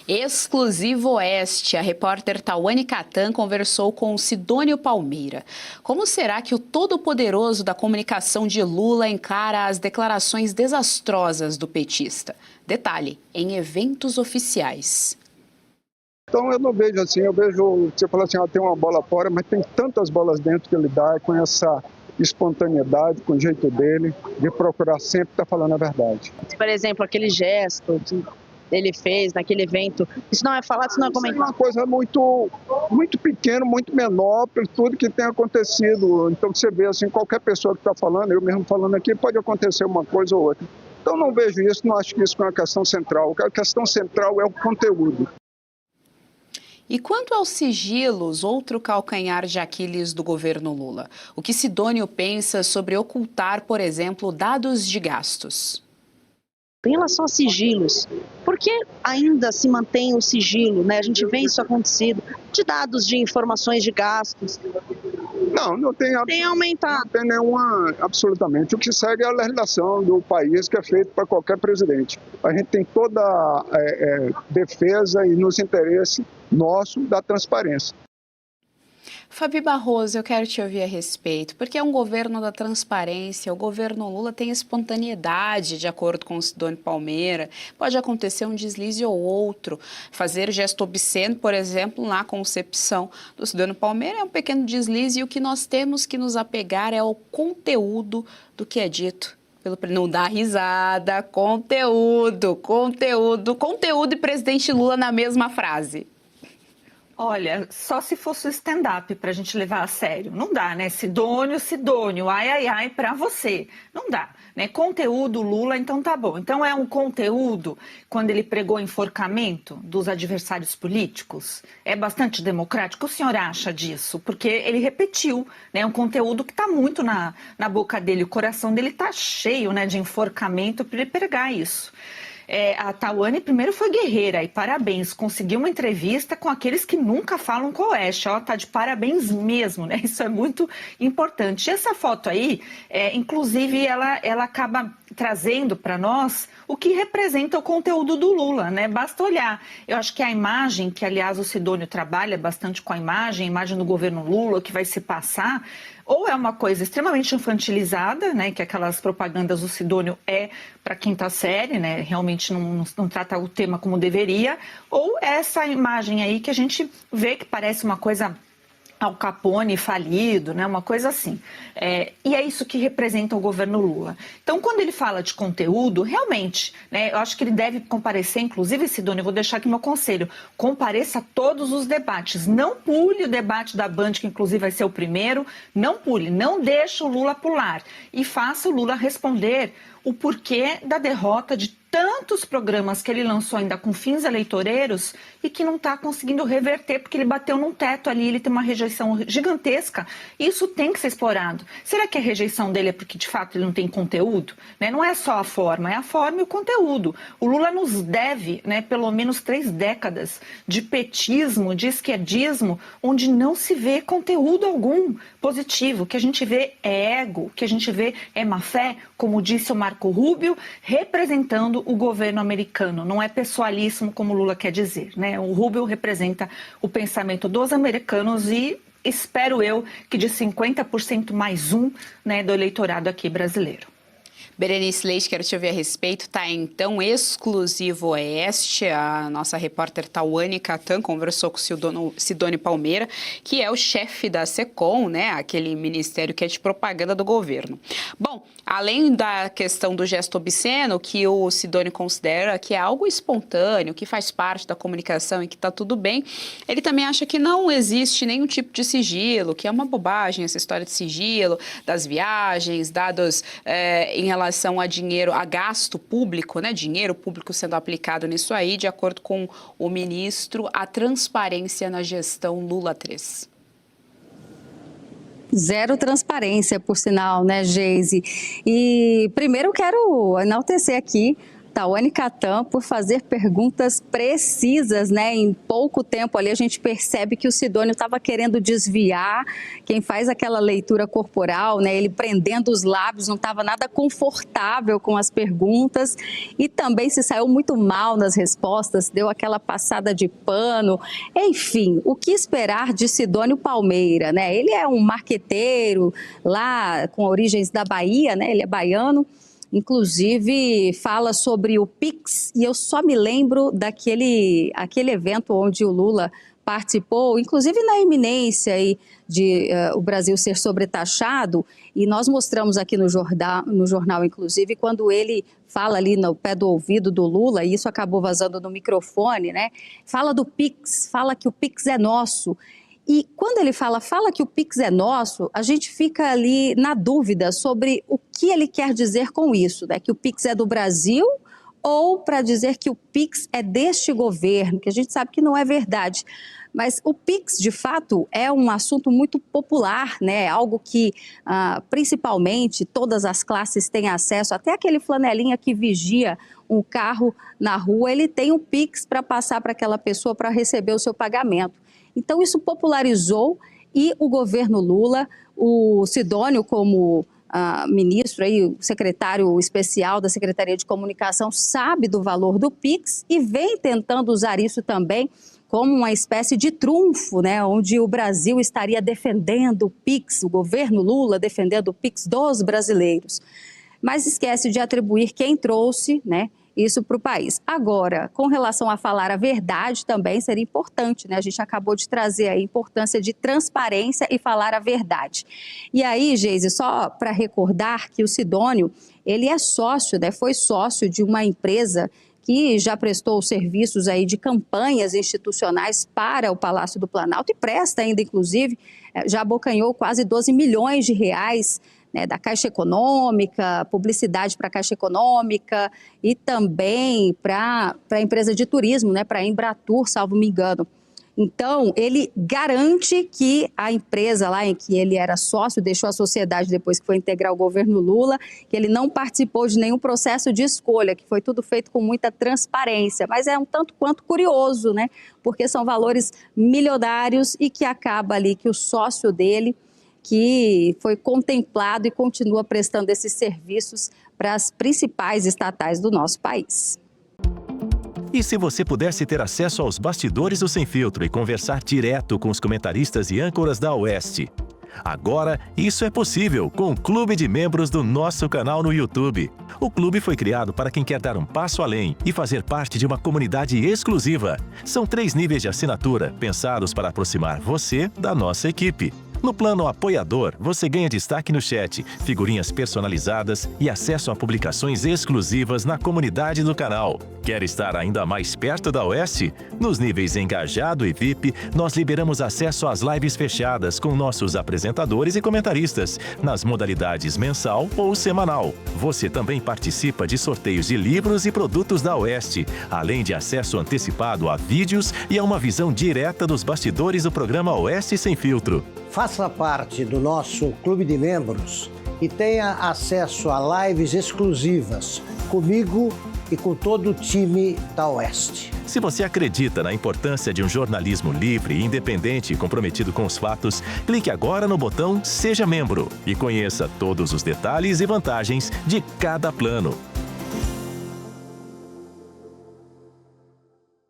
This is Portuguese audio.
Exclusivo Oeste, a repórter Tawane Catan conversou com Sidônio Palmeira. Como será que o todo-poderoso da comunicação de Lula encara as declarações desastrosas do petista? Detalhe, em eventos oficiais. Então eu não vejo assim, eu vejo, você fala assim, tem uma bola fora, mas tem tantas bolas dentro que ele dá, com essa espontaneidade, com o jeito dele, de procurar sempre estar falando a verdade. Por exemplo, aquele gesto que ele fez naquele evento, isso não é falado, isso não é comentado? É uma coisa muito pequena, muito menor para tudo que tem acontecido. Então você vê assim, qualquer pessoa que está falando, eu mesmo falando aqui, pode acontecer uma coisa ou outra. Então não vejo isso, não acho que isso é uma questão central. A questão central é o conteúdo. E quanto aos sigilos, outro calcanhar de Aquiles do governo Lula, o que Sidônio pensa sobre ocultar, por exemplo, dados de gastos? Em relação a sigilos, por que ainda se mantém o sigilo, né? A gente vê isso acontecido, de dados de informações de gastos. Não tem aumentado. Não tem nenhuma, absolutamente. O que segue é a legislação do país que é feito para qualquer presidente. A gente tem toda a defesa e nos interesse nosso da transparência. Fabi Barroso, eu quero te ouvir a respeito, porque é um governo da transparência, o governo Lula tem espontaneidade, de acordo com o Sidônio Palmeira, pode acontecer um deslize ou outro, fazer gesto obsceno, por exemplo, na concepção do Sidônio Palmeira é um pequeno deslize e o que nós temos que nos apegar é ao conteúdo do que é dito. Não dá risada, conteúdo e presidente Lula na mesma frase. Olha, só se fosse o stand-up para a gente levar a sério. Não dá, né? Sidônio, ai, para você. Não dá, né? Conteúdo, Lula, então tá bom. Então é um conteúdo, quando ele pregou enforcamento dos adversários políticos, é bastante democrático. O senhor acha disso? Porque ele repetiu, né? Um conteúdo que está muito na boca dele, o coração dele está cheio, né, de enforcamento para ele pregar isso. A Tawane primeiro foi guerreira e parabéns, conseguiu uma entrevista com aqueles que nunca falam com o Oeste, ela tá de parabéns mesmo, né? Isso é muito importante. E essa foto aí, inclusive, ela acaba trazendo para nós o que representa o conteúdo do Lula, né? Basta olhar. Eu acho que a imagem, que aliás o Sidônio trabalha bastante com a imagem do governo Lula, que vai se passar, ou é uma coisa extremamente infantilizada, né, que aquelas propagandas do Sidônio para quinta série, né, realmente não trata o tema como deveria, ou essa imagem aí que a gente vê que parece uma coisa Al Capone falido, né? Uma coisa assim. E é isso que representa o governo Lula. Então, quando ele fala de conteúdo, realmente, né, eu acho que ele deve comparecer, inclusive, Sidônio, eu vou deixar aqui meu conselho, compareça a todos os debates. Não pule o debate da Band, que inclusive vai ser o primeiro, não pule, não deixe o Lula pular. E faça o Lula responder o porquê da derrota de tantos programas que ele lançou ainda com fins eleitoreiros e que não está conseguindo reverter porque ele bateu num teto ali, ele tem uma rejeição gigantesca e isso tem que ser explorado. Será que a rejeição dele é porque de fato ele não tem conteúdo? Né? Não é só a forma, é a forma e o conteúdo. O Lula nos deve, né, pelo menos 3 décadas de petismo, de esquerdismo, onde não se vê conteúdo algum positivo. O que a gente vê é ego, o que a gente vê é má fé, como disse o Marco Rubio, representando o governo americano, não é pessoalismo como Lula quer dizer, né? O Rubio representa o pensamento dos americanos e espero eu que de 50% mais um, né, do eleitorado aqui brasileiro. Berenice Leite, quero te ouvir a respeito. Tá, então, Exclusivo Oeste, a nossa repórter Tawane Catan conversou com o Sidônio Palmeira, que é o chefe da SECOM, né, aquele ministério que é de propaganda do governo. Bom, além da questão do gesto obsceno, que o Sidônio considera que é algo espontâneo, que faz parte da comunicação e que está tudo bem, ele também acha que não existe nenhum tipo de sigilo, que é uma bobagem essa história de sigilo, das viagens, dados em relação a dinheiro, a gasto público, né? Dinheiro público sendo aplicado nisso aí, de acordo com o ministro, a transparência na gestão Lula 3. Zero transparência, por sinal, né, Geise? E primeiro eu quero enaltecer aqui Tawane Catan por fazer perguntas precisas, né? Em pouco tempo ali a gente percebe que o Sidônio estava querendo desviar. Quem faz aquela leitura corporal, né? Ele prendendo os lábios, não estava nada confortável com as perguntas e também se saiu muito mal nas respostas, deu aquela passada de pano. Enfim, o que esperar de Sidônio Palmeira, né? Ele é um marqueteiro lá com origens da Bahia, né? Ele é baiano. Inclusive fala sobre o Pix, e eu só me lembro daquele evento onde o Lula participou, inclusive na iminência aí de o Brasil ser sobretaxado, e nós mostramos aqui no jornal, inclusive, quando ele fala ali no pé do ouvido do Lula, e isso acabou vazando no microfone, né? Fala do Pix, fala que o Pix é nosso. E quando ele fala que o Pix é nosso, a gente fica ali na dúvida sobre o que ele quer dizer com isso, né? Que o Pix é do Brasil ou para dizer que o Pix é deste governo, que a gente sabe que não é verdade. Mas o Pix, de fato, é um assunto muito popular, né? Algo que, principalmente, todas as classes têm acesso. Até aquele flanelinha que vigia um carro na rua, ele tem um Pix para passar para aquela pessoa para receber o seu pagamento. Então, isso popularizou e o governo Lula, o Sidônio como ministro, aí, o secretário especial da Secretaria de Comunicação, sabe do valor do Pix e vem tentando usar isso também como uma espécie de trunfo, né, onde o Brasil estaria defendendo o Pix, o governo Lula defendendo o Pix dos brasileiros. Mas esquece de atribuir quem trouxe, né, isso para o país. Agora, com relação a falar a verdade também seria importante, né? A gente acabou de trazer a importância de transparência e falar a verdade. E aí, Geise, só para recordar que o Sidônio, ele é sócio, né? Foi sócio de uma empresa que já prestou serviços aí de campanhas institucionais para o Palácio do Planalto e presta ainda, inclusive, já abocanhou quase 12 milhões de reais, né, da Caixa Econômica, publicidade para a Caixa Econômica e também para a empresa de turismo, né, para a Embratur, salvo me engano. Então, ele garante que a empresa lá em que ele era sócio, deixou a sociedade depois que foi integrar o governo Lula, que ele não participou de nenhum processo de escolha, que foi tudo feito com muita transparência. Mas é um tanto quanto curioso, né? Porque são valores milionários e que acaba ali que o sócio dele, que foi contemplado e continua prestando esses serviços para as principais estatais do nosso país. E se você pudesse ter acesso aos bastidores do Sem Filtro e conversar direto com os comentaristas e âncoras da Oeste? Agora, isso é possível com o Clube de Membros do nosso canal no YouTube. O clube foi criado para quem quer dar um passo além e fazer parte de uma comunidade exclusiva. São 3 níveis de assinatura, pensados para aproximar você da nossa equipe. No plano apoiador, você ganha destaque no chat, figurinhas personalizadas e acesso a publicações exclusivas na comunidade do canal. Quer estar ainda mais perto da Oeste? Nos níveis Engajado e VIP, nós liberamos acesso às lives fechadas com nossos apresentadores e comentaristas, nas modalidades mensal ou semanal. Você também participa de sorteios de livros e produtos da Oeste, além de acesso antecipado a vídeos e a uma visão direta dos bastidores do programa Oeste Sem Filtro. Faça parte do nosso clube de membros e tenha acesso a lives exclusivas comigo e com todo o time da Oeste. Se você acredita na importância de um jornalismo livre, independente e comprometido com os fatos, clique agora no botão Seja Membro e conheça todos os detalhes e vantagens de cada plano.